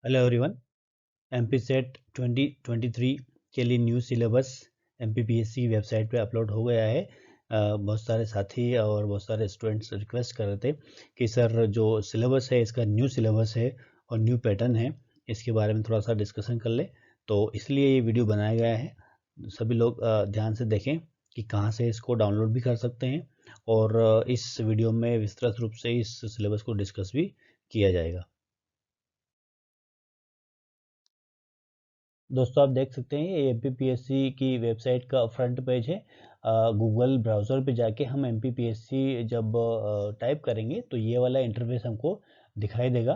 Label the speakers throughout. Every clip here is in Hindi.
Speaker 1: Hello everyone. एमपी सेट 2023 के लिए न्यू सिलेबस एमपीपीएससी की वेबसाइट पे अपलोड हो गया है। बहुत सारे साथी और बहुत सारे स्टूडेंट्स रिक्वेस्ट कर रहे थे कि सर जो सिलेबस है इसका न्यू सिलेबस है और न्यू पैटर्न है, इसके बारे में थोड़ा सा डिस्कशन कर ले। तो इसलिए ये वीडियो बनाया गया है। सभी लोग ध्यान से देखें कि कहाँ से इसको डाउनलोड भी कर सकते हैं और इस वीडियो में विस्तृत रूप से इस सिलेबस को डिस्कस भी किया जाएगा। दोस्तों आप देख सकते हैं ये एमपीपीएससी की वेबसाइट का फ्रंट पेज है। गूगल ब्राउज़र पे जाके हम एमपीपीएससी जब टाइप करेंगे तो ये वाला इंटरफेस हमको दिखाई देगा।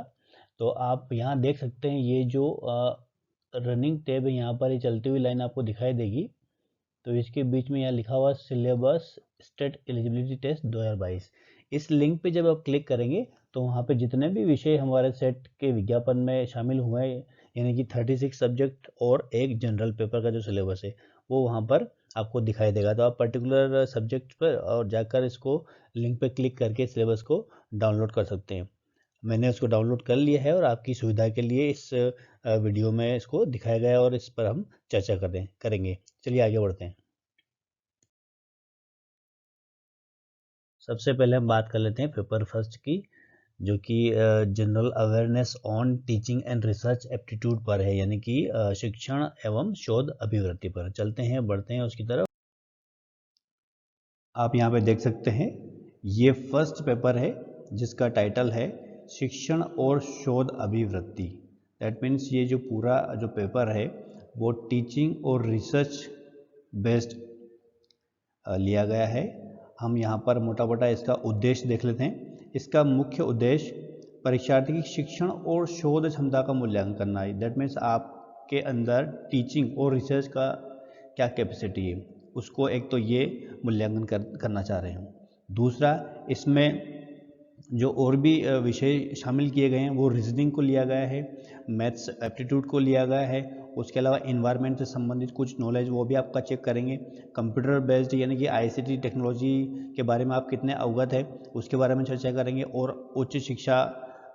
Speaker 1: तो आप यहाँ देख सकते हैं ये जो रनिंग टैब है, यहाँ पर ये चलती हुई लाइन आपको दिखाई देगी। तो इसके बीच में यहाँ लिखा हुआ सिलेबस स्टेट एलिजिबिलिटी टेस्ट 2022। इस लिंक पे जब आप क्लिक करेंगे तो वहाँ पे जितने भी विषय हमारे सेट के विज्ञापन में शामिल हुए हैं, यानी कि 36 सब्जेक्ट और एक जनरल पेपर का जो सिलेबस है वो वहाँ पर आपको दिखाई देगा। तो आप पर्टिकुलर सब्जेक्ट पर और जाकर इसको लिंक पे क्लिक करके सिलेबस को डाउनलोड कर सकते हैं। मैंने उसको डाउनलोड कर लिया है और आपकी सुविधा के लिए इस वीडियो में इसको दिखाया गया है और इस पर हम चर्चा करेंगे। चलिए आगे बढ़ते हैं। सबसे पहले हम बात कर लेते हैं पेपर फर्स्ट की, जो कि general awareness on teaching and research aptitude पर है, यानी कि शिक्षण एवं शोध अभिवृत्ति पर। चलते हैं, बढ़ते हैं उसकी तरफ। आप यहाँ पे देख सकते हैं ये फर्स्ट पेपर है जिसका टाइटल है शिक्षण और शोध अभिवृत्ति। दैट मीन्स ये जो पूरा जो पेपर है वो टीचिंग और रिसर्च बेस्ड लिया गया है। हम यहाँ पर मोटा मोटा इसका उद्देश्य देख लेते हैं। इसका मुख्य उद्देश्य परीक्षार्थी की शिक्षण और शोध क्षमता का मूल्यांकन करना है। दैट मीन्स आपके अंदर टीचिंग और रिसर्च का क्या कैपेसिटी है, उसको एक तो ये मूल्यांकन करना चाह रहे हैं। दूसरा, इसमें जो और भी विषय शामिल किए गए हैं वो रीजनिंग को लिया गया है, मैथ्स एप्टीट्यूड को लिया गया है। उसके अलावा इन्वायरमेंट से संबंधित कुछ नॉलेज वो भी आपका चेक करेंगे। कंप्यूटर बेस्ड यानी कि आईसीटी टेक्नोलॉजी के बारे में आप कितने अवगत है उसके बारे में चर्चा करेंगे। और उच्च शिक्षा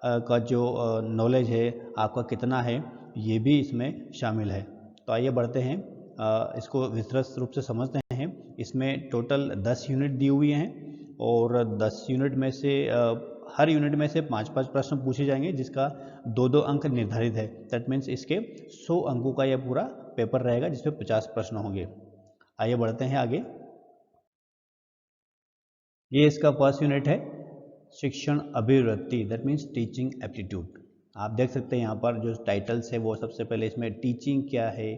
Speaker 1: का जो नॉलेज है आपका कितना है ये भी इसमें शामिल है। तो आइए बढ़ते हैं, इसको विस्तृत रूप से समझते हैं। इसमें टोटल 10 यूनिट दी हुई हैं और 10 यूनिट में से हर यूनिट में से 5-5 प्रश्न पूछे जाएंगे, जिसका 2-2 अंक निर्धारित है। दैट मीन्स इसके 100 अंकों का यह पूरा पेपर रहेगा जिसमें 50 प्रश्न होंगे। आइए बढ़ते हैं आगे। ये इसका फर्स्ट यूनिट है शिक्षण अभिवृत्ति, दैट मीन्स टीचिंग एप्टीट्यूड। आप देख सकते हैं यहाँ पर जो टाइटल्स है वो सबसे पहले इसमें टीचिंग क्या है,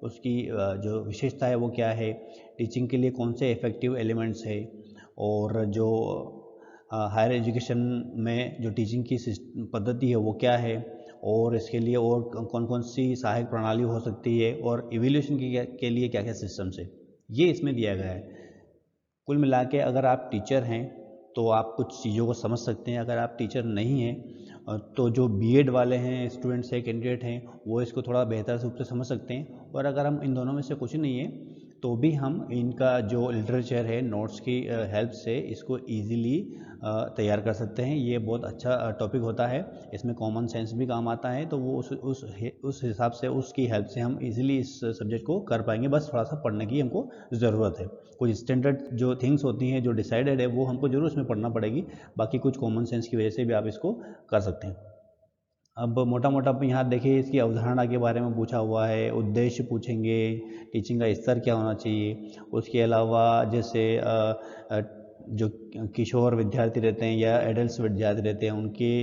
Speaker 1: उसकी जो विशेषता है वो क्या है, टीचिंग के लिए कौन से इफेक्टिव एलिमेंट्स है, और जो हायर एजुकेशन में जो टीचिंग की पद्धति है वो क्या है, और इसके लिए और कौन कौन सी सहायक प्रणाली हो सकती है, और इवैल्यूएशन के लिए क्या क्या सिस्टम्स है, ये इसमें दिया गया है। कुल मिला के अगर आप टीचर हैं तो आप कुछ चीज़ों को समझ सकते हैं। अगर आप टीचर नहीं हैं तो जो बीएड वाले हैं स्टूडेंट्स हैं, कैंडिडेट हैं, वो इसको थोड़ा बेहतर रूप से समझ सकते हैं। और अगर हम इन दोनों में से कुछ नहीं है तो भी हम इनका जो लिटरेचर है नोट्स की हेल्प से इसको ईज़िली तैयार कर सकते हैं। ये बहुत अच्छा टॉपिक होता है, इसमें कॉमन सेंस भी काम आता है। तो वो उस हिसाब से उसकी हेल्प से हम इजीली इस सब्जेक्ट को कर पाएंगे। बस थोड़ा सा पढ़ने की हमको ज़रूरत है। कुछ स्टैंडर्ड जो थिंग्स होती हैं जो डिसाइडेड है वो हमको जरूर इसमें पढ़ना पड़ेगी, बाकी कुछ कॉमन सेंस की वजह से भी आप इसको कर सकते हैं। अब मोटा मोटा यहाँ देखिए इसकी अवधारणा के बारे में पूछा हुआ है, उद्देश्य पूछेंगे, टीचिंग का स्तर क्या होना चाहिए। उसके अलावा जैसे जो किशोर विद्यार्थी रहते हैं या एडल्ट विद्यार्थी रहते हैं उनके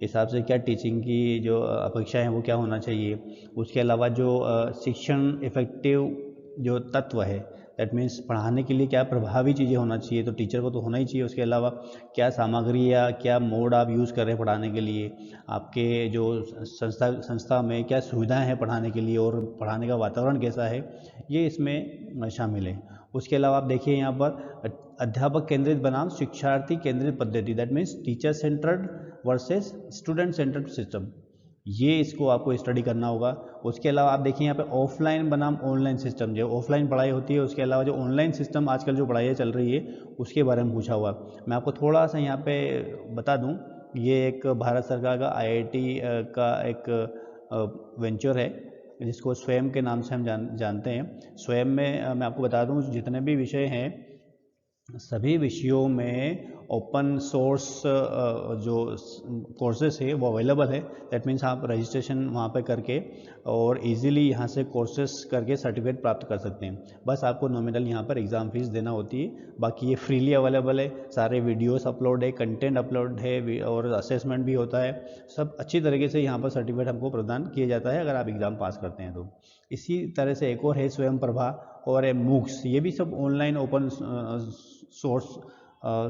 Speaker 1: हिसाब से क्या टीचिंग की जो अपेक्षा है वो क्या होना चाहिए। उसके अलावा जो शिक्षण इफेक्टिव जो तत्व है, दैट मीन्स पढ़ाने के लिए क्या प्रभावी चीज़ें होना चाहिए, तो टीचर को तो होना ही चाहिए। उसके अलावा क्या सामग्री या क्या मोड आप यूज़ कर रहे हैं पढ़ाने के लिए, आपके जो संस्था में क्या सुविधाएं हैं पढ़ाने के लिए, और पढ़ाने का वातावरण कैसा है, ये इसमें शामिल है। उसके अलावा आप देखिए यहाँ पर अध्यापक केंद्रित बनाम शिक्षार्थी केंद्रित पद्धति, that means teacher centred versus student centred system, ये इसको आपको स्टडी करना होगा। उसके अलावा आप देखिए यहाँ पे ऑफलाइन बनाम ऑनलाइन सिस्टम, जो ऑफलाइन पढ़ाई होती है उसके अलावा जो ऑनलाइन सिस्टम आजकल जो पढ़ाई चल रही है उसके बारे में पूछा हुआ। मैं आपको थोड़ा सा यहाँ पे बता दूँ, ये एक भारत सरकार का आईआईटी का एक वेंचर है जिसको स्वयं के नाम से हम जानते हैं। स्वयं में मैं आपको बता दूं जितने भी विषय हैं सभी विषयों में ओपन सोर्स जो कोर्सेस है वो अवेलेबल है। दैट मीन्स आप रजिस्ट्रेशन वहाँ पे करके और इजीली यहाँ से कोर्सेस करके सर्टिफिकेट प्राप्त कर सकते हैं। बस आपको नॉमिनल यहाँ पर एग्ज़ाम फीस देना होती है, बाकी ये फ्रीली अवेलेबल है। सारे वीडियोस अपलोड है, कंटेंट अपलोड है और असेसमेंट भी होता है। सब अच्छी तरीके से यहाँ पर सर्टिफिकेट हमको प्रदान किया जाता है अगर आप एग्ज़ाम पास करते हैं तो। इसी तरह से एक और है स्वयं प्रभा और मूक्स, ये भी सब ऑनलाइन ओपन सोर्स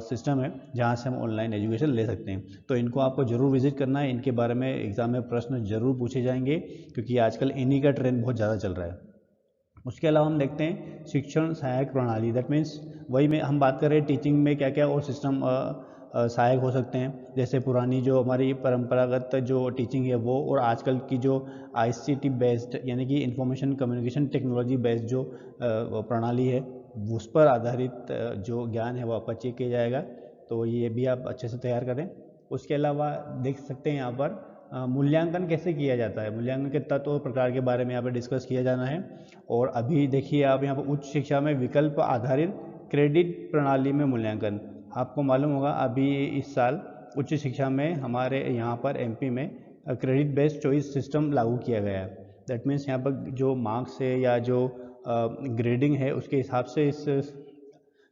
Speaker 1: सिस्टम है जहाँ से हम ऑनलाइन एजुकेशन ले सकते हैं। तो इनको आपको ज़रूर विजिट करना है, इनके बारे में एग्ज़ाम में प्रश्न जरूर पूछे जाएंगे क्योंकि आजकल इन्हीं का ट्रेंड बहुत ज़्यादा चल रहा है। उसके अलावा हम देखते हैं शिक्षण सहायक प्रणाली, दैट मीन्स वही में हम बात कर रहे हैं टीचिंग में क्या क्या और सिस्टम सहायक हो सकते हैं। जैसे पुरानी जो हमारी परंपरागत जो टीचिंग है वो और आजकल की जो ICT बेस्ड यानी कि इंफॉर्मेशन कम्युनिकेशन टेक्नोलॉजी बेस्ड जो प्रणाली है उस पर आधारित जो ज्ञान है वो आपका चेक किया जाएगा। तो ये भी आप अच्छे से तैयार करें। उसके अलावा देख सकते हैं यहाँ पर मूल्यांकन कैसे किया जाता है, मूल्यांकन के तत्व और प्रकार के बारे में यहाँ पर डिस्कस किया जाना है। और अभी देखिए आप यहाँ पर उच्च शिक्षा में विकल्प आधारित क्रेडिट प्रणाली में मूल्यांकन, आपको मालूम होगा अभी इस साल उच्च शिक्षा में हमारे यहाँ पर MP में क्रेडिट बेस्ड चॉइस सिस्टम लागू किया गया है। दैट मीन्स यहाँ पर जो मार्क्स है या जो ग्रेडिंग है उसके हिसाब से इस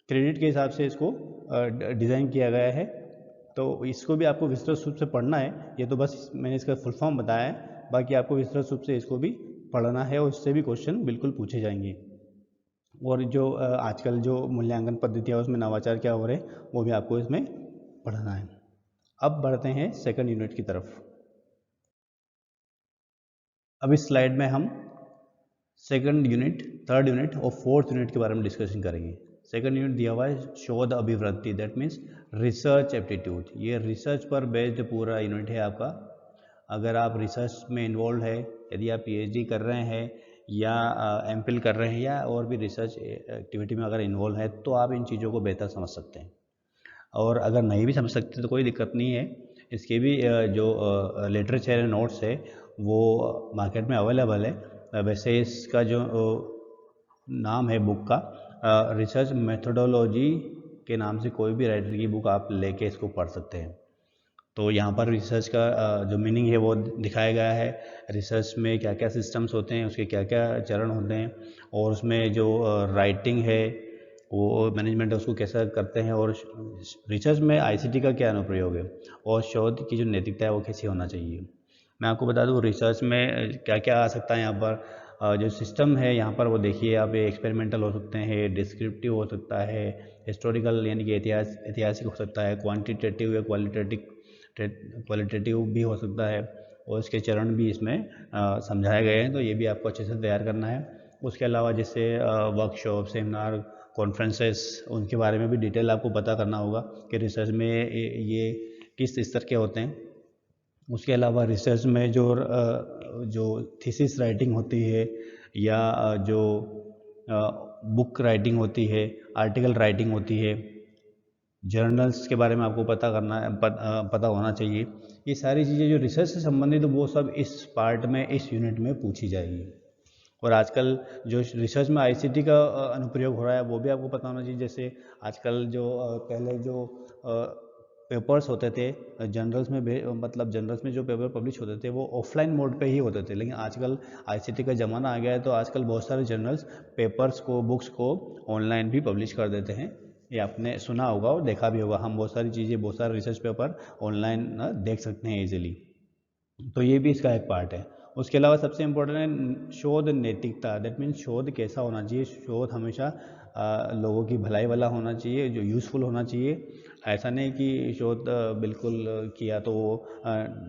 Speaker 1: क्रेडिट के हिसाब से इसको डिज़ाइन किया गया है। तो इसको भी आपको विस्तृत रूप से पढ़ना है, ये तो बस मैंने इसका फुल फॉर्म बताया है, बाकी आपको विस्तृत रूप से इसको भी पढ़ना है और उससे भी क्वेश्चन बिल्कुल पूछे जाएंगे। और जो आजकल जो मूल्यांकन पद्धतियाँ उसमें नवाचार क्या हो रहे हैं वो भी आपको इसमें पढ़ना है। अब बढ़ते हैं सेकंड यूनिट की तरफ। अब इस स्लाइड में हम सेकंड यूनिट, थर्ड यूनिट और फोर्थ यूनिट के बारे में डिस्कशन करेंगे। सेकंड यूनिट दिया हुआ है शोध अभिवृत्ति, दैट मीन्स रिसर्च एप्टीट्यूड। ये रिसर्च पर बेस्ड पूरा यूनिट है आपका। अगर आप रिसर्च में इन्वॉल्व है, यदि आप PhD कर रहे हैं या MPhil कर रहे हैं या और भी रिसर्च एक्टिविटी में अगर इन्वॉल्व है तो आप इन चीज़ों को बेहतर समझ सकते हैं। और अगर नहीं भी समझ सकते तो कोई दिक्कत नहीं है, इसके भी जो लिटरेचर है, नोट्स है वो मार्केट में अवेलेबल है। वैसे इसका जो नाम है बुक का रिसर्च मेथोडोलॉजी के नाम से कोई भी राइटर की बुक आप लेके इसको पढ़ सकते हैं। तो यहाँ पर रिसर्च का जो मीनिंग है वो दिखाया गया है। रिसर्च में क्या क्या सिस्टम्स होते हैं, उसके क्या क्या चरण होते हैं और उसमें जो राइटिंग है वो मैनेजमेंट है उसको कैसा करते हैं और रिसर्च में ICT का क्या अनुप्रयोग है और शोध की जो नैतिकता है वो कैसी होना चाहिए। मैं आपको बता दूँ रिसर्च में क्या क्या आ सकता है। यहाँ पर जो सिस्टम है यहाँ पर वो देखिए आप, एक्सपेरिमेंटल हो सकते हैं, डिस्क्रिप्टिव हो सकता है, हिस्टोरिकल यानी कि ऐतिहासिक हो सकता है, क्वांटिटेटिव या क्वालिटेटिव भी हो सकता है और इसके चरण भी इसमें समझाए गए हैं। तो ये भी आपको अच्छे से तैयार करना है। उसके अलावा जैसे वर्कशॉप, सेमिनार, कॉन्फ्रेंसेस, उनके बारे में भी डिटेल आपको पता करना होगा कि रिसर्च में ये किस स्तर के होते हैं। उसके अलावा रिसर्च में जो थीसिस राइटिंग होती है या जो बुक राइटिंग होती है, आर्टिकल राइटिंग होती है, जर्नल्स के बारे में आपको पता करना है, पता होना चाहिए। ये सारी चीज़ें जो रिसर्च से संबंधित तो वो सब इस पार्ट में, इस यूनिट में पूछी जाएगी। और आजकल जो रिसर्च में ICT का अनुप्रयोग हो रहा है वो भी आपको पता होना चाहिए। जैसे आजकल जो पहले जो पेपर्स होते थे जर्नल्स में, मतलब जर्नल्स में जो पेपर पब्लिश होते थे वो ऑफलाइन मोड पे ही होते थे, लेकिन आजकल ICT का ज़माना आ गया है तो आजकल बहुत सारे जर्नल्स पेपर्स को, बुक्स को ऑनलाइन भी पब्लिश कर देते हैं। ये आपने सुना होगा और देखा भी होगा, हम बहुत सारी चीज़ें, बहुत सारे रिसर्च पेपर ऑनलाइन देख सकते हैं ईजिली। तो ये भी इसका एक पार्ट है। उसके अलावा सबसे इम्पोर्टेंट है शोध नैतिकता, दैट मीन्स शोध कैसा होना चाहिए। शोध हमेशा लोगों की भलाई वाला होना चाहिए, जो यूज़फुल होना चाहिए। ऐसा नहीं कि शोध बिल्कुल किया तो वो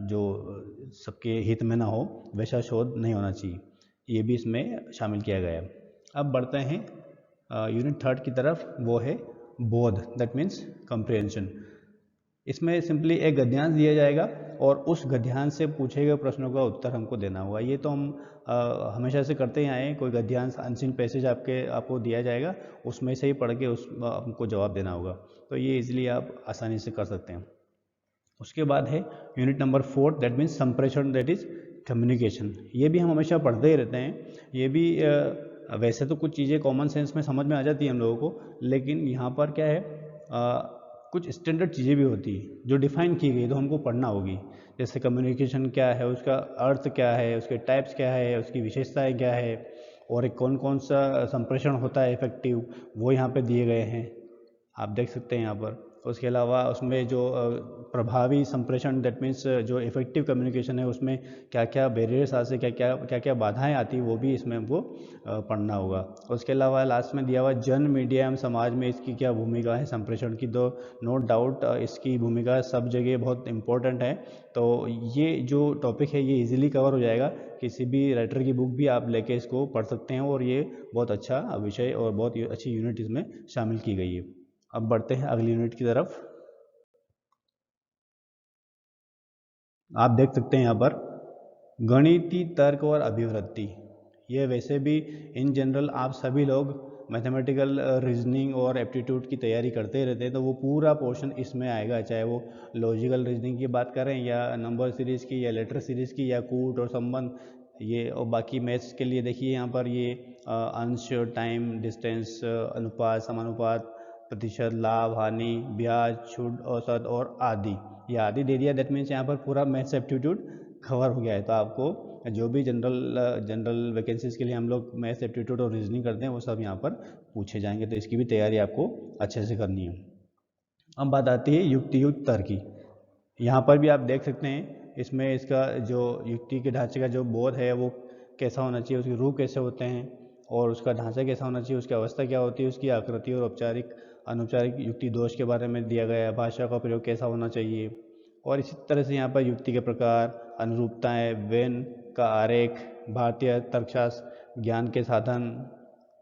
Speaker 1: जो सबके हित में ना हो, वैसा शोध नहीं होना चाहिए। ये भी इसमें शामिल किया गया है। अब बढ़ते हैं यूनिट थर्ड की तरफ, वो है बोध, दैट मीन्स कंप्रिहेंशन। इसमें सिंपली एक गद्यांश दिया जाएगा और उस गद्यांश से पूछे गए प्रश्नों का उत्तर हमको देना होगा। ये तो हम हमेशा से करते ही आए हैं। कोई गद्यांश, अनसीन पैसेज आपको दिया जाएगा, उसमें से ही पढ़ के हमको जवाब देना होगा। तो ये इजीली आप आसानी से कर सकते हैं। उसके बाद है यूनिट नंबर 4, दैट मीन्स संप्रेषण, दैट इज कम्युनिकेशन, ये भी हम हमेशा पढ़ते ही रहते हैं। ये भी वैसे तो कुछ चीज़ें कॉमन सेंस में समझ में आ जाती हैं हम लोगों को, लेकिन यहाँ पर क्या है, कुछ स्टैंडर्ड चीज़ें भी होती हैं जो डिफ़ाइन की गई तो हमको पढ़ना होगी। जैसे कम्युनिकेशन क्या है, उसका अर्थ क्या है, उसके टाइप्स क्या है, उसकी विशेषताएं क्या है, और एक कौन कौन सा संप्रेषण होता है इफेक्टिव, वो यहाँ पे दिए गए हैं, आप देख सकते हैं यहाँ पर। उसके अलावा उसमें जो प्रभावी संप्रेषण, दैट मीन्स जो इफेक्टिव कम्युनिकेशन है, उसमें क्या क्या बैरियर्स आते, क्या क्या बाधाएं आती, वो भी इसमें हमको पढ़ना होगा। उसके अलावा लास्ट में दिया हुआ जन मीडिया एवं समाज में इसकी क्या भूमिका है संप्रेषण की, तो नो डाउट इसकी भूमिका सब जगह बहुत इम्पोर्टेंट है। तो ये जो टॉपिक है ये इजीली कवर हो जाएगा, किसी भी राइटर की बुक भी आप लेके इसको पढ़ सकते हैं, और ये बहुत अच्छा विषय और बहुत अच्छी यूनिट इसमें शामिल की गई है। अब बढ़ते हैं अगली यूनिट की तरफ। आप देख सकते हैं यहाँ पर गणितीय तर्क और अभिवृत्ति। ये वैसे भी इन जनरल आप सभी लोग मैथमेटिकल रीजनिंग और एप्टीट्यूड की तैयारी करते रहते हैं, तो वो पूरा पोर्शन इसमें आएगा, चाहे वो लॉजिकल रीजनिंग की बात करें या नंबर सीरीज़ की या लेटर सीरीज़ की या कूट और संबंध, ये और बाकी मैथ्स के लिए देखिए यहाँ पर ये अंश, टाइम, डिस्टेंस, अनुपात, समानुपात, प्रतिशत, लाभ, हानि, ब्याज, छूट, औसत और आदि, ये आदि दे दिया। दैट मीन्स यहाँ पर पूरा मैथ्स एप्टीट्यूड कवर हो गया है। तो आपको जो भी जनरल वैकेंसीज़ के लिए हम लोग मैथ्स एप्टीट्यूड और रीजनिंग करते हैं वो सब यहाँ पर पूछे जाएंगे, तो इसकी भी तैयारी आपको अच्छे से करनी है। अब बात आती है युक्ति युक्त तर्क की। यहाँ पर भी आप देख सकते हैं, इसमें इसका जो युक्ति के ढांचे का जो बोध है वो कैसा होना चाहिए, उसके रूप कैसे होते हैं, और उसका ढांचा कैसा होना चाहिए, उसकी अवस्था क्या होती है, उसकी आकृति और औपचारिक अनौपचारिक युक्ति दोष के बारे में दिया गया है, भाषा का प्रयोग कैसा होना चाहिए, और इसी तरह से यहाँ पर युक्ति के प्रकार, अनुरूपताएं, वेन का आरेख, भारतीय तर्कशास्त्र, ज्ञान के साधन,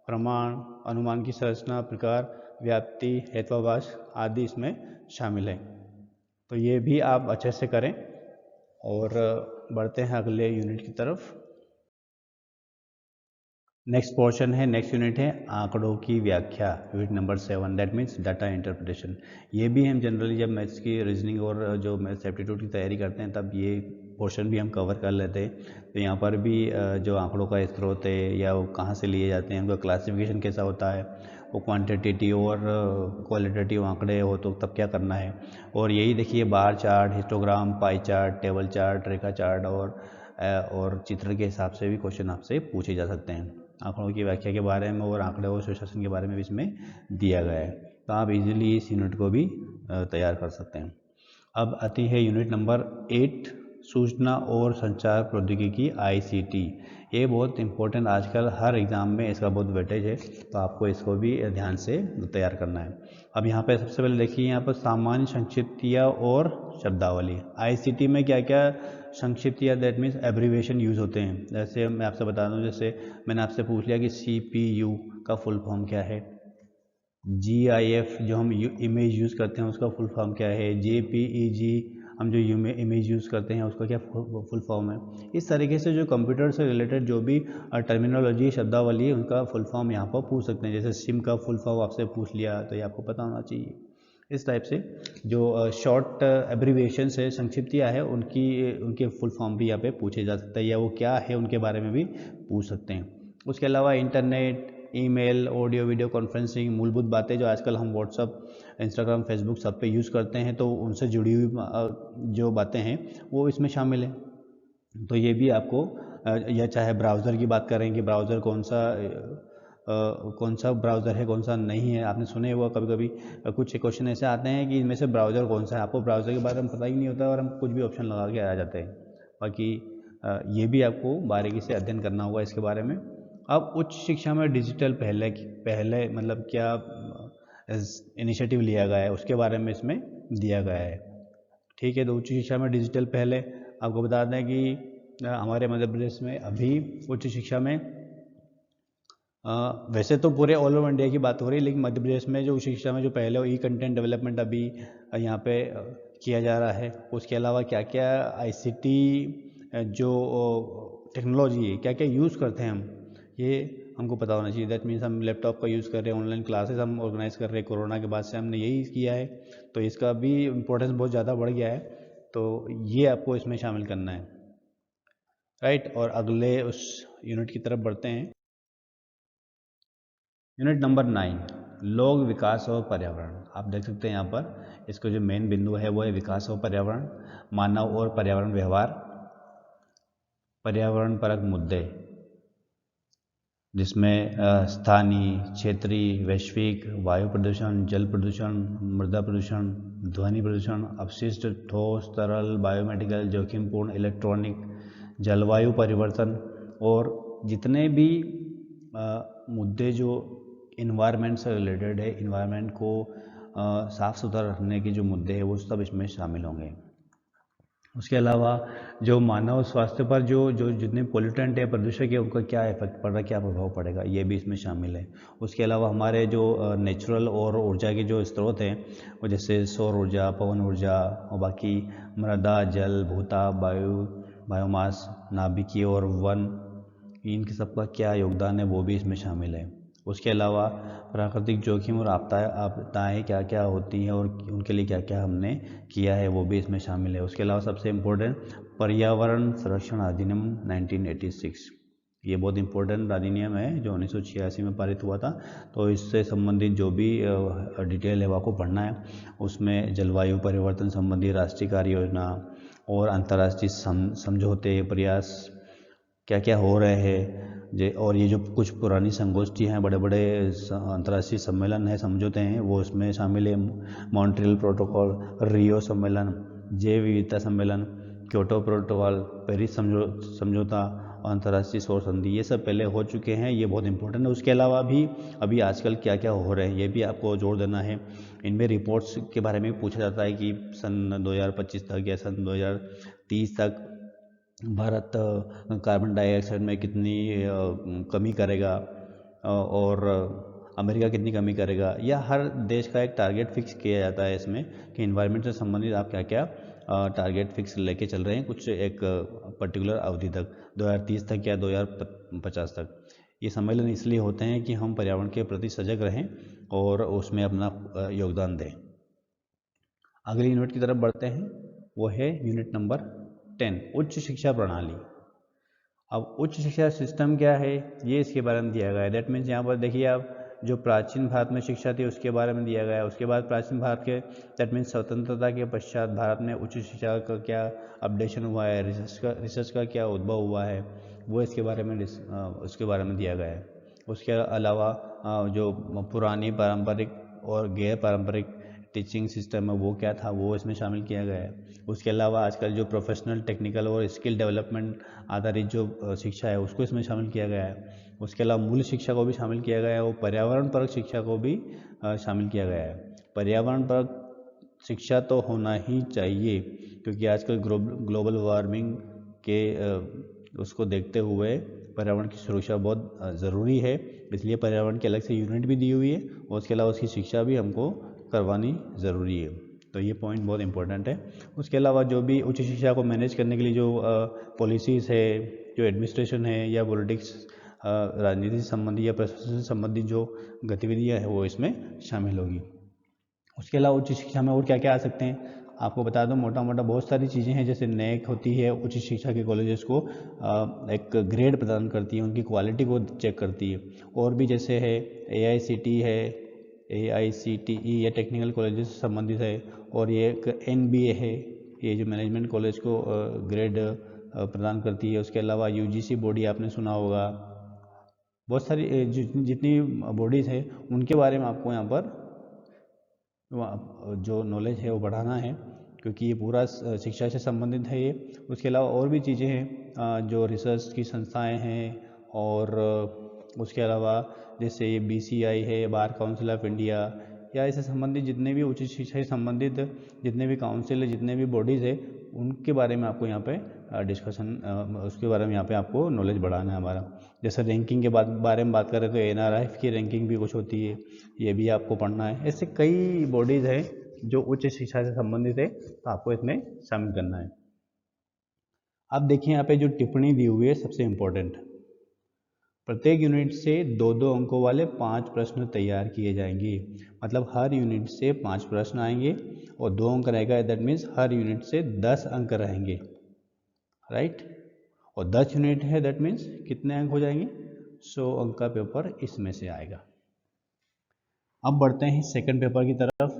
Speaker 1: प्रमाण, अनुमान की संरचना, प्रकार, व्याप्ति, हेत्वाभास आदि इसमें शामिल है। तो ये भी आप अच्छे से करें, और बढ़ते हैं अगले यूनिट की तरफ। नेक्स्ट पोर्शन है, नेक्स्ट यूनिट है आंकड़ों की व्याख्या, unit number 7, that means data interpretation. ये भी हम जनरली जब मैथ्स की रीजनिंग और जो मैथ्स एप्टीट्यूड की तैयारी करते हैं तब ये पोर्शन भी हम कवर कर लेते हैं। तो यहाँ पर भी जो आंकड़ों का स्रोत है या वो कहाँ से लिए जाते हैं, उनका क्लासिफिकेशन कैसा होता है, वो क्वांटिटेटिव और क्वालिटेटिव आंकड़े हो तो तब क्या करना है, और यही देखिए bar chart, histogram, pie chart, table chart, रेखा चार्ट और चित्र के हिसाब से भी क्वेश्चन आपसे पूछे जा सकते हैं। आंकड़ों की व्याख्या के बारे में और आंकड़े और सुशासन के बारे में भी इसमें दिया गया है, तो आप इजीली इस यूनिट को भी तैयार कर सकते हैं। अब आती है यूनिट नंबर 8, सूचना और संचार प्रौद्योगिकी ICT। ये बहुत इंपॉर्टेंट, आजकल हर एग्ज़ाम में इसका बहुत वेटेज है, तो आपको इसको भी ध्यान से तैयार करना है। अब यहाँ पे सबसे पहले देखिए, यहाँ पर सामान्य संक्षिप्तियाँ और शब्दावली। ICT में क्या क्या संक्षिप्तियाँ, दैट मीन्स एब्रीविएशन यूज़ होते हैं। जैसे मैं आपसे बता दूँ, जैसे मैंने आपसे पूछ लिया कि CPU का फुल फॉर्म क्या है, GIF जो हम इमेज यूज़ करते हैं उसका फुल फॉर्म क्या है, JPEG हम जो इमेज यूज़ करते हैं उसका क्या फुल फॉर्म है। इस तरीके से जो कंप्यूटर से रिलेटेड जो भी टर्मिनोलॉजी, शब्दावली है, उनका फुल फॉर्म यहाँ पर पूछ सकते हैं। जैसे सिम का फुल फॉर्म आपसे पूछ लिया तो ये आपको पता होना चाहिए। इस टाइप से जो शॉर्ट एब्रीविएशंस है, संक्षिप्तियाँ है, उनके फुल फॉर्म भी यहाँ पे पूछे जा सकते हैं, या वो क्या है उनके बारे में भी पूछ सकते हैं। उसके अलावा internet, email, audio video conferencing, मूलभूत बातें जो आजकल हम व्हाट्सअप, इंस्टाग्राम, फेसबुक सब पे यूज़ करते हैं, तो उनसे जुड़ी हुई जो बातें हैं वो इसमें शामिल है। तो ये भी आपको, या चाहे ब्राउज़र की बात करें कि ब्राउज़र कौन सा ब्राउज़र है, कौन सा नहीं है। आपने सुने हुआ कभी कभी कुछ क्वेश्चन ऐसे आते हैं कि इनमें से ब्राउज़र कौन सा है, आपको ब्राउज़र के बारे में पता ही नहीं होता और हम कुछ भी ऑप्शन लगा के आ जाते हैं। बाकी ये भी आपको बारीकी से अध्ययन करना होगा इसके बारे में। अब उच्च शिक्षा में डिजिटल पहले मतलब क्या इनिशिएटिव लिया गया है उसके बारे में इसमें दिया गया है। ठीक है, तो उच्च शिक्षा में डिजिटल पहले आपको बता दें कि हमारे मध्य प्रदेश में अभी उच्च शिक्षा में, वैसे तो पूरे ऑल ओवर इंडिया की बात हो रही है, लेकिन मध्य प्रदेश में जो उच्च शिक्षा में जो पहले ई कंटेंट डेवलपमेंट अभी यहाँ पे किया जा रहा है। उसके अलावा क्या क्या ICT जो टेक्नोलॉजी है, क्या क्या यूज़ करते हैं हम, ये हमको पता होना चाहिए। दैट मीन्स हम लैपटॉप का यूज़ कर रहे हैं, ऑनलाइन क्लासेस हम ऑर्गेनाइज कर रहे हैं, कोरोना के बाद से हमने यही किया है, तो इसका भी इम्पोर्टेंस बहुत ज़्यादा बढ़ गया है, तो ये आपको इसमें शामिल करना है। राइट। और अगले उस यूनिट की तरफ बढ़ते हैं। यूनिट नंबर 9, लोक विकास और पर्यावरण। आप देख सकते हैं यहाँ पर इसको जो मेन बिंदु है वो है विकास और पर्यावरण, मानव और पर्यावरण व्यवहार, पर्यावरण परक मुद्दे, जिसमें स्थानीय, क्षेत्रीय, वैश्विक, वायु प्रदूषण, जल प्रदूषण, मृदा प्रदूषण, ध्वनि प्रदूषण, अपशिष्ट, ठोस, तरल, बायोमेडिकल, जोखिमपूर्ण, इलेक्ट्रॉनिक, जलवायु परिवर्तन और जितने भी मुद्दे जो इन्वायरमेंट से रिलेटेड है, इन्वायरमेंट को साफ़ सुथरा रखने के जो मुद्दे हैं वो सब इसमें शामिल होंगे। उसके अलावा जो मानव स्वास्थ्य पर जो जो जितने पोल्यूटेंट है, प्रदूषक है, उनका क्या इफेक्ट पड़ रहा है, क्या प्रभाव पड़ेगा, ये भी इसमें शामिल है। उसके अलावा हमारे जो नेचुरल और ऊर्जा के जो स्रोत हैं वो जैसे सौर ऊर्जा, पवन ऊर्जा और बाकी मृदा, जल, भूताप, बायोमास, नाभिकीय और वन, इनके सबका क्या योगदान है वो भी इसमें शामिल है। उसके अलावा प्राकृतिक जोखिम और आपदाएँ क्या क्या होती हैं और उनके लिए क्या क्या हमने किया है वो भी इसमें शामिल है। उसके अलावा सबसे इम्पोर्टेंट पर्यावरण संरक्षण अधिनियम 1986, ये बहुत इंपॉर्टेंट अधिनियम है जो 1986 में पारित हुआ था। तो इससे संबंधित जो भी डिटेल है वो आपको पढ़ना है। उसमें जलवायु परिवर्तन संबंधी राष्ट्रीय कार्य योजना और अंतर्राष्ट्रीय समझौते, प्रयास क्या क्या हो रहे हैं और ये जो कुछ पुरानी संगोष्ठी हैं, बड़े बड़े अंतर्राष्ट्रीय सम्मेलन है, समझौते हैं, वो इसमें शामिल है। मॉन्ट्रियल प्रोटोकॉल, रियो सम्मेलन, जैव विविधता सम्मेलन, क्योटो प्रोटोकॉल, पेरिस समझौता, अंतर्राष्ट्रीय सौर संधि, ये सब पहले हो चुके हैं, ये बहुत इंपॉर्टेंट है। उसके अलावा भी अभी आजकल क्या क्या हो रहे हैं ये भी आपको जोड़ देना है। इनमें रिपोर्ट्स के बारे में पूछा जाता है कि सन 2025 तक या सन 2030 तक भारत कार्बन डाइऑक्साइड में कितनी कमी करेगा और अमेरिका कितनी कमी करेगा, या हर देश का एक टारगेट फिक्स किया जाता है इसमें कि इन्वायरमेंट से संबंधित आप क्या क्या टारगेट फिक्स लेके चल रहे हैं कुछ एक पर्टिकुलर अवधि तक, 2030 तक या 2050 तक। ये सम्मेलन इसलिए होते हैं कि हम पर्यावरण के प्रति सजग रहें और उसमें अपना योगदान दें। अगली यूनिट की तरफ बढ़ते हैं, वो है यूनिट नंबर 10, उच्च शिक्षा प्रणाली। अब उच्च शिक्षा सिस्टम क्या है ये इसके बारे में दिया गया है। दैट मीन्स यहाँ पर देखिए आप, जो प्राचीन भारत में शिक्षा थी उसके बारे में दिया गया है। उसके बाद प्राचीन भारत के, दैट मीन्स स्वतंत्रता के पश्चात भारत में उच्च शिक्षा का क्या अपडेशन हुआ है, रिसर्च का क्या उद्भव हुआ है, वो इसके बारे में उसके बारे में दिया गया है। उसके अलावा जो पुरानी पारंपरिक और गैर पारंपरिक टीचिंग सिस्टम है वो क्या था वो इसमें शामिल किया गया है। उसके अलावा आजकल जो प्रोफेशनल, टेक्निकल और स्किल डेवलपमेंट आधारित जो शिक्षा है उसको इसमें शामिल किया गया है। उसके अलावा मूल शिक्षा को भी शामिल किया गया है और पर्यावरण परक शिक्षा को भी शामिल किया गया है। पर्यावरण परक शिक्षा तो होना ही चाहिए क्योंकि आजकल ग्लोबल वार्मिंग के उसको देखते हुए पर्यावरण की सुरक्षा बहुत ज़रूरी है, इसलिए पर्यावरण की अलग से यूनिट भी दी हुई है और उसके अलावा उसकी शिक्षा भी हमको करवानी ज़रूरी है। तो ये पॉइंट बहुत इंपॉर्टेंट है। उसके अलावा जो भी उच्च शिक्षा को मैनेज करने के लिए जो पॉलिसीज़ है, जो एडमिनिस्ट्रेशन है या पॉलिटिक्स, राजनीति से संबंधी या प्रशासन से संबंधित जो गतिविधियाँ हैं वो इसमें शामिल होगी। उसके अलावा उच्च शिक्षा में और क्या क्या आ सकते हैं आपको बता दूं, मोटा मोटा बहुत सारी चीज़ें हैं। जैसे नेक होती है, उच्च शिक्षा के कॉलेजेस को एक ग्रेड प्रदान करती है, उनकी क्वालिटी को चेक करती है। और भी जैसे है AICTE है, AICTE या टेक्निकल कॉलेजेस से संबंधित है, और ये एक NBA है, ये जो मैनेजमेंट कॉलेज को ग्रेड प्रदान करती है। उसके अलावा UGC बॉडी आपने सुना होगा। बहुत सारी जितनी बॉडीज़ है उनके बारे में आपको यहाँ पर जो नॉलेज है वो बढ़ाना है क्योंकि ये पूरा शिक्षा से संबंधित है ये। उसके अलावा और भी चीज़ें हैं जो रिसर्च की संस्थाएं हैं, और उसके अलावा जैसे ये BCI है, बार काउंसिल ऑफ इंडिया, या इससे संबंधित जितने भी उच्च शिक्षा से संबंधित जितने भी काउंसिल है, जितने भी बॉडीज़ है, उनके बारे में आपको यहाँ पे डिस्कशन, उसके बारे में यहाँ पे आपको नॉलेज बढ़ाना है हमारा। जैसे रैंकिंग के बारे में बात करें तो NRF की रैंकिंग भी कुछ होती है, ये भी आपको पढ़ना है। ऐसे कई बॉडीज़ हैं जो उच्च शिक्षा से संबंधित है, तो आपको इसमें शामिल करना है। अब देखिए यहाँ पे जो टिप्पणी दी हुई है सबसे इम्पोर्टेंट, प्रत्येक यूनिट से 2-2 अंकों वाले 5 प्रश्न तैयार किए जाएंगे। मतलब हर यूनिट से 5 प्रश्न आएंगे और 2 अंक रहेगा, दैट मीन्स हर यूनिट से 10 अंक रहेंगे, राइट। और 10 यूनिट है, दैट मीन्स कितने अंक हो जाएंगे, 100 अंक का पेपर इसमें से आएगा। अब बढ़ते हैं सेकंड पेपर की तरफ।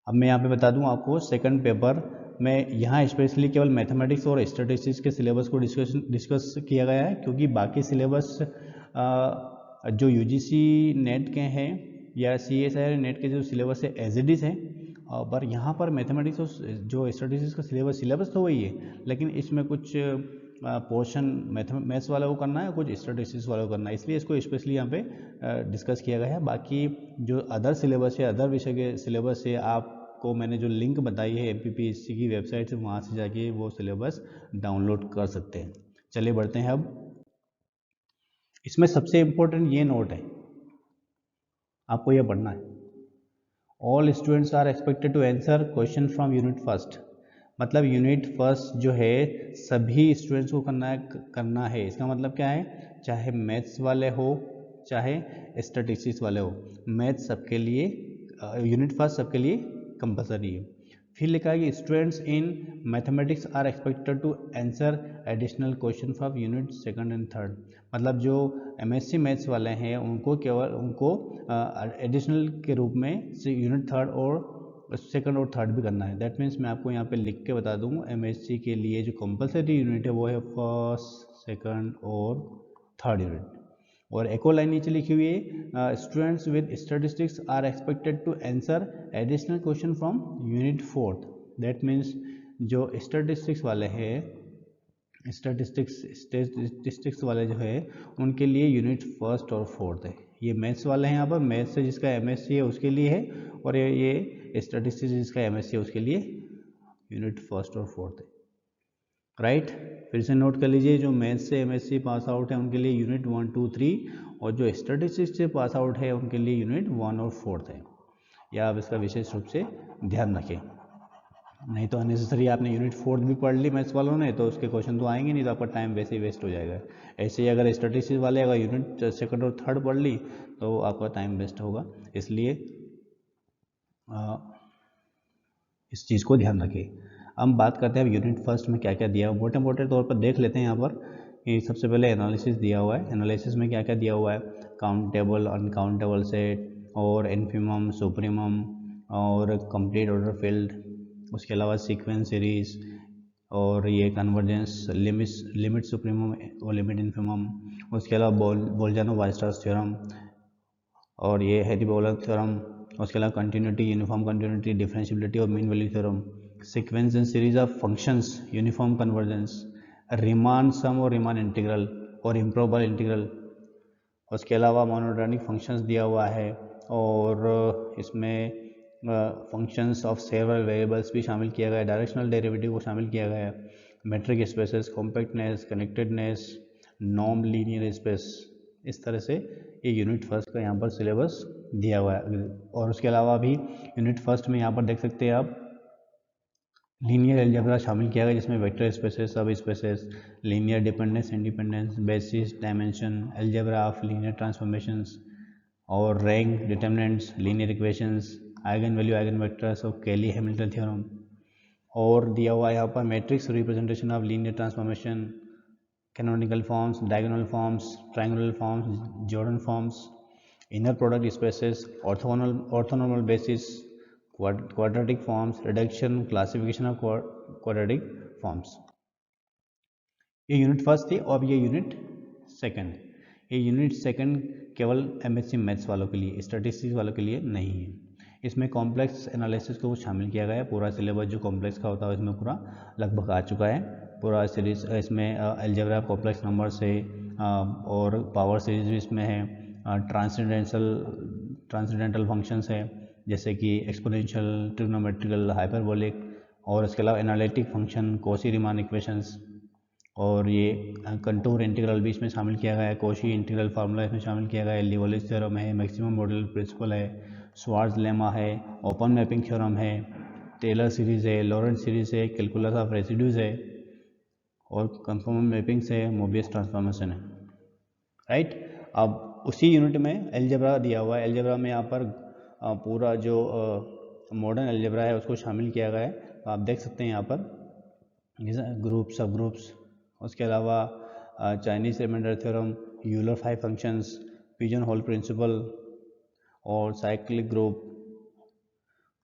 Speaker 1: अब मैं यहाँ पे बता दूँ आपको, सेकंड पेपर में यहाँ स्पेशली केवल मैथमेटिक्स और स्टैटिस्टिक्स के सिलेबस को डिस्कस किया गया है, क्योंकि बाकी सिलेबस जो यूजीसी नेट के हैं या CSIR नेट के जो सिलेबस है एज इट इज़ है, पर यहाँ पर मैथमेटिक्स और जो स्टैटिस्टिक्स का सिलेबस तो वही है, लेकिन इसमें कुछ पोर्शन मैथ्स वाला को करना है, कुछ स्टैटिस्टिक्स वाला को करना है, इसलिए इसको स्पेशली यहाँ पे डिस्कस किया गया है। बाकी जो अदर सिलेबस है, अदर विषय के सिलेबस है, आपको मैंने जो लिंक बताई है MPPSC की वेबसाइट से, वहाँ से जाके वो सिलेबस डाउनलोड कर सकते हैं। चलिए बढ़ते हैं। अब इसमें सबसे इम्पोर्टेंट ये नोट है, आपको यह पढ़ना है, all students are expected to answer question from unit first. मतलब यूनिट फर्स्ट जो है सभी स्टूडेंट्स को करना है। इसका मतलब क्या है, चाहे मैथ्स वाले हो चाहे स्टैटिस्टिक्स वाले हो, मैथ्स सबके लिए, यूनिट फर्स्ट सबके लिए कंपलसरी है। फिर लिखा है कि students in mathematics are expected to answer additional question from unit second and third. मतलब जो MSc मैथ्स वाले हैं उनको एडिशनल के रूप में यूनिट थर्ड और सेकंड और थर्ड भी करना है। दैट मीन्स मैं आपको यहाँ पे लिख के बता दूँ, MSc के लिए जो कंपलसरी यूनिट है वो है फर्स्ट, सेकंड और थर्ड यूनिट। और एक और लाइन नीचे लिखी हुई है, students with statistics are expected to answer additional question from unit fourth. That means जो स्टैटिस्टिक्स वाले हैं, स्टैटिस्टिक्स वाले जो है उनके लिए यूनिट फर्स्ट और फोर्थ है। ये मैथ्स वाले हैं, यहाँ पर मैथ्स से जिसका MSc है उसके लिए है, और ये स्टैटिस्टिक्स जिसका MSc है उसके लिए यूनिट फर्स्ट और फोर्थ है। राइट, फिर से नोट कर लीजिए, जो मैथ्स से MSc पास आउट है उनके लिए यूनिट 1, 2, 3, और जो स्टैटिस्टिक्स से पास आउट है उनके लिए यूनिट 1 और 4 है। या आप इसका विशेष रूप से ध्यान रखें, नहीं तो अननेसेसरी आपने यूनिट 4 भी पढ़ ली मैथ्स वालों ने, तो उसके क्वेश्चन तो आएंगे नहीं, तो आपका टाइम वैसे ही वेस्ट हो जाएगा। ऐसे ही अगर स्टैटिस्टिक्स वाले अगर यूनिट सेकंड और थर्ड पढ़ ली तो आपका टाइम वेस्ट होगा, इसलिए इस चीज़ को ध्यान रखें। हम बात करते हैं अब यूनिट फर्स्ट में क्या क्या दिया हुआ, मोटे मोटे तौर पर देख लेते हैं यहाँ पर कि सबसे पहले एनालिसिस दिया हुआ है। एनालिसिस में क्या क्या दिया हुआ है, काउंटेबल, अनकाउंटेबल सेट, और इन्फिमम, सुप्रीमम, और कंप्लीट ऑर्डर फील्ड, उसके अलावा सीक्वेंस सीरीज, और ये कन्वर्जेंस, लिमिट सुप्रीमम और लिमिट इन्फिमम, उसके अलावा बोल्जानो-वायस्टास थ्योरम, और ये हैरी-बोलन थ्योरम, उसके अलावा कंटिन्यूटी, यूनिफॉर्म कंटिन्यूटी, डिफरेंशियबिलिटी और mean value theorem, sequence and series of functions, uniform convergence, Riemann sum और रीमान इंटीग्रल और इम्प्रॉपर इंटीग्रल, उसके अलावा मोनोटॉनिक फंक्शंस दिया हुआ है, और इसमें फंक्शंस ऑफ सेवरल वेरिएबल्स भी शामिल किया गया है, डायरेक्शनल डेरिवेटिव को शामिल किया गया है, metric spaces, compactness, connectedness, non linear space. इस तरह से ये यूनिट फर्स्ट का यहाँ पर सिलेबस दिया हुआ है। और उसके अलावा भी यूनिट फर्स्ट में यहाँ पर देख सकते हैं आप, लीनियर अलजेब्रा शामिल किया गया, जिसमें vector spaces, subspaces, linear dependence, independence, basis, dimension, algebra of linear transformations, और rank, determinants, linear equations, eigenvalue, eigenvectors और केली हैमिल्टन थ्योरम। और दिया हुआ है यहाँ पर matrix representation of linear transformation, canonical forms, diagonal forms, triangular forms, Jordan forms, inner product spaces, orthonormal basis, quadratic forms, reduction, classification of quadratic forms. ये यूनिट फर्स्ट थी, और ये यूनिट सेकंड। ये यूनिट सेकंड केवल MSc मैथ्स वालों के लिए, स्टैटिस्टिक्स वालों के लिए नहीं है। इसमें कॉम्प्लेक्स एनालिसिस को शामिल किया गया है। पूरा सिलेबस जो कॉम्प्लेक्स का होता है इसमें पूरा लगभग आ चुका है। पूरा सीरीज इसमें अलजेब्रा कॉम्प्लेक्स नंबर से, और पावर सीरीज भी इसमें है, ट्रांसेंडेंटल फंक्शंस है जैसे कि एक्सपोनेंशियल, ट्रिग्नोमेट्रिकल, हाइपरबोलिक, और इसके अलावा analytic function, Cauchy Riemann equations, और ये कंटूर इंटीग्रल भी इसमें शामिल किया गया है, कॉची इंटीग्रल फार्मूला इसमें शामिल किया गया है, लिवोलिस थ्योरम है, मैक्सिमम मॉडल प्रिंसिपल है, स्वार्ट्ज लेमा है, ओपन मैपिंग थ्योरम है, टेलर सीरीज है, लॉरेंट सीरीज है, कैलकुलस ऑफ रेसिड्यूज है, और कंफर्म मैपिंग्स है, मोबियस ट्रांसफॉर्मेशन है। राइट, अब उसी यूनिट में अलजेब्रा दिया हुआ है। अलजेब्रा में यहाँ पर पूरा जो मॉडर्न अलजेब्रा है उसको शामिल किया गया है। तो आप देख सकते हैं यहाँ पर ग्रुप, सब ग्रुप्स, उसके अलावा Chinese remainder theorem, Euler 5 functions, pigeon hole principle और साइक्लिक ग्रुप,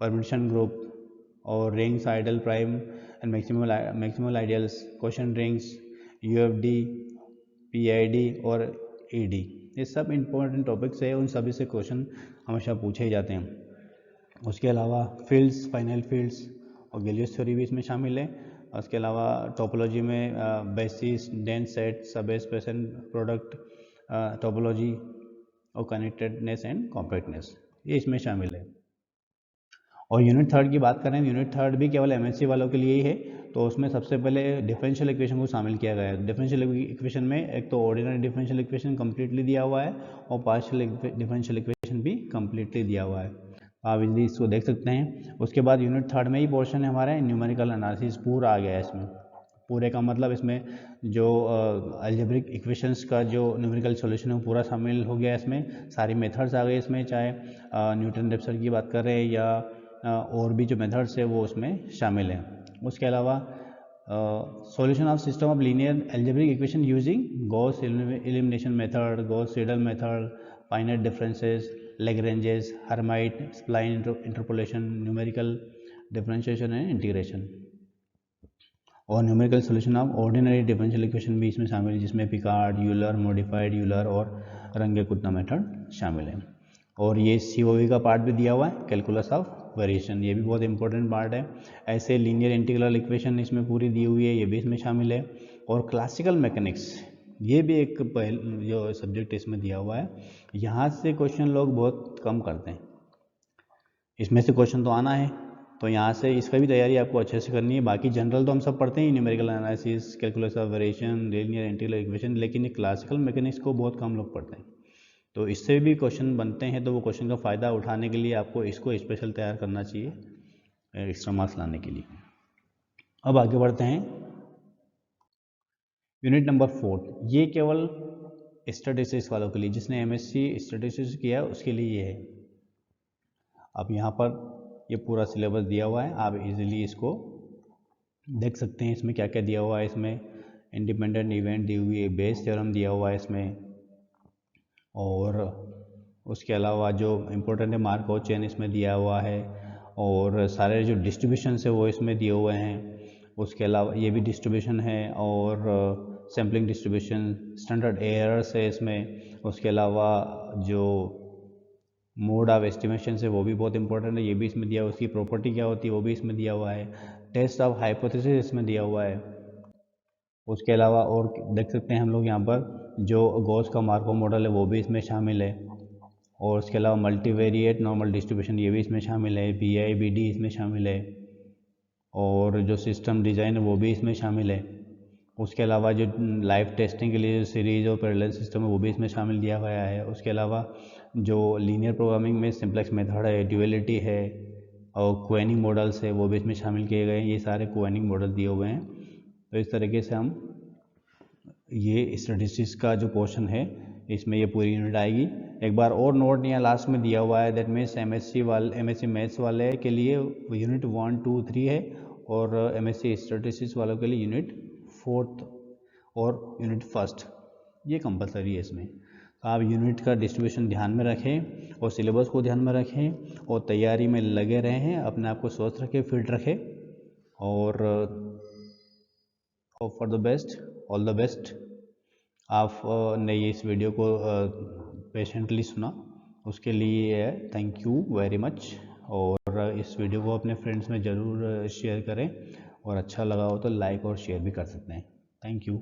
Speaker 1: परमिशन ग्रुप और rings, ideal prime and maximal ideals, question rings, UFD, PID और ईडी, ये सब इंपॉर्टेंट टॉपिक्स है, उन सभी से क्वेश्चन हमेशा पूछे ही जाते हैं। उसके अलावा फील्ड्स, फाइनल फील्ड्स और गैलियस थ्योरी भी इसमें शामिल है। उसके अलावा टोपोलॉजी में बेसिस, डेंस सेट, सब स्पेस एंड प्रोडक्ट टोपोलॉजी और कनेक्टेडनेस एंड कॉम्पैक्टनेस, ये इसमें शामिल है। और यूनिट थर्ड की बात करें, यूनिट थर्ड भी केवल एमएससी वालों के लिए ही है। तो उसमें सबसे पहले डिफरेंशियल इक्वेशन को शामिल किया गया है। डिफरेंशियल इक्वेशन में एक तो ऑर्डिनरी डिफरेंशियल इक्वेशन कम्प्लीटली दिया हुआ है और पार्शियल डिफरेंशियल इक्वेशन भी कम्प्लीटली दिया हुआ है, आप इजीली इसको देख सकते हैं। उसके बाद यूनिट थर्ड में ही पोर्शन है हमारा न्यूमेरिकल एनालिसिस पूरा आ गया है इसमें। पूरे का मतलब इसमें जो अलजेब्रिक इक्वेशंस का जो न्यूमेरिकल सॉल्यूशन है वो पूरा शामिल हो गया इसमें। सारी मेथड्स आ गए इसमें, चाहे न्यूटन रेप्सर की बात करें या और भी जो मेथड्स है वो उसमें शामिल हैं। उसके अलावा solution of system of linear algebraic equation using Gauss elimination method, Gauss Seidel method, finite differences, Lagrange's, Hermite, spline interpolation, numerical differentiation and integration और numerical solution of ordinary differential equation भी इसमें शामिल है, जिसमें पिकार्ड, यूलर, मॉडिफाइड यूलर और रंगे-कुत्ता मेथड शामिल है। और ये COV का पार्ट भी दिया हुआ है, कैलकुलस ऑफ वेरिएशन, ये भी बहुत इंपॉर्टेंट पार्ट है। ऐसे लीनियर इंटीग्रल इक्वेशन इसमें पूरी दी हुई है, ये भी इसमें शामिल है। और क्लासिकल मैकेनिक्स, ये भी एक जो सब्जेक्ट इसमें दिया हुआ है। यहाँ से क्वेश्चन लोग बहुत कम करते हैं, इसमें से क्वेश्चन तो आना है, तो यहाँ से इसका भी तैयारी आपको अच्छे से करनी है। बाकी जनरल तो हम सब पढ़ते हैं, numerical analysis, calculus of variation, linear integral equation, लेकिन ये क्लासिकल मैकेनिक्स को बहुत कम लोग पढ़ते हैं। तो इससे भी क्वेश्चन बनते हैं, तो वो क्वेश्चन का फ़ायदा उठाने के लिए आपको इसको स्पेशल तैयार करना चाहिए एक्स्ट्रा मार्क्स लाने के लिए। अब आगे बढ़ते हैं यूनिट नंबर 4। ये केवल स्टैटिस्टिक्स वालों के लिए, जिसने MSc स्टैटिस्टिक्स किया है उसके लिए ये है। अब यहाँ पर ये पूरा सिलेबस दिया हुआ है, आप इजीली इसको देख सकते हैं। इसमें क्या क्या दिया हुआ है, इसमें इंडिपेंडेंट इवेंट दी हुई है, बेस थ्योरम दिया हुआ है इसमें, और उसके अलावा जो इम्पोर्टेंट है मार्कोव चेन इसमें दिया हुआ है, और सारे जो डिस्ट्रीब्यूशन है वो इसमें दिए हुए हैं। उसके अलावा ये भी डिस्ट्रीब्यूशन है, और सैम्पलिंग डिस्ट्रीब्यूशन, स्टैंडर्ड एरर्स है इसमें। उसके अलावा जो मोड ऑफ एस्टिमेशन है वो भी बहुत इंपॉर्टेंट है, ये भी इसमें दिया हुआ है। उसकी प्रॉपर्टी क्या होती है वो भी इसमें दिया हुआ है। टेस्ट ऑफ हाइपोथेसिस इसमें दिया हुआ है। उसके अलावा और देख सकते हैं हम लोग यहाँ पर जो गॉस का मार्कोव मॉडल है वो भी इसमें शामिल है। और उसके अलावा मल्टीवेरिएट नॉर्मल डिस्ट्रीब्यूशन ये भी इसमें शामिल है, BI/BD इसमें शामिल है, और जो सिस्टम डिज़ाइन है वो भी इसमें शामिल है। उसके अलावा जो लाइव टेस्टिंग के लिए जो सीरीज और पैरेलल सिस्टम है वो भी इसमें शामिल दिया गया है। उसके अलावा जो लीनियर प्रोग्रामिंग में सिंप्लेक्स मेथड है, ड्यूअलिटी है और क्वेनिंग मॉडल्स है वो भी इसमें शामिल किए गए हैं। ये सारे क्वेनिंग मॉडल दिए हुए हैं। तो इस तरीके से हम ये स्टैटिस्टिक्स का जो पोर्शन है इसमें ये पूरी यूनिट आएगी। एक बार और नोट यहाँ लास्ट में दिया हुआ है, दैट मीन्स MSc मैथ्स वाले के लिए यूनिट 1, 2, 3 है, और MSc स्टैटिस्टिक्स वालों के लिए यूनिट 4 और यूनिट 1 ये कंपलसरी है इसमें। तो आप यूनिट का डिस्ट्रीब्यूशन ध्यान में रखें और सिलेबस को ध्यान में रखें और तैयारी में लगे रहें, अपने आप को स्वस्थ रखें, फिट रखें, और for the best, all the best. आपने ये इस वीडियो को पेशेंटली सुना, उसके लिए थैंक यू वेरी मच। और इस वीडियो को अपने फ्रेंड्स में ज़रूर शेयर करें, और अच्छा लगा हो तो लाइक और शेयर भी कर सकते हैं। Thank you.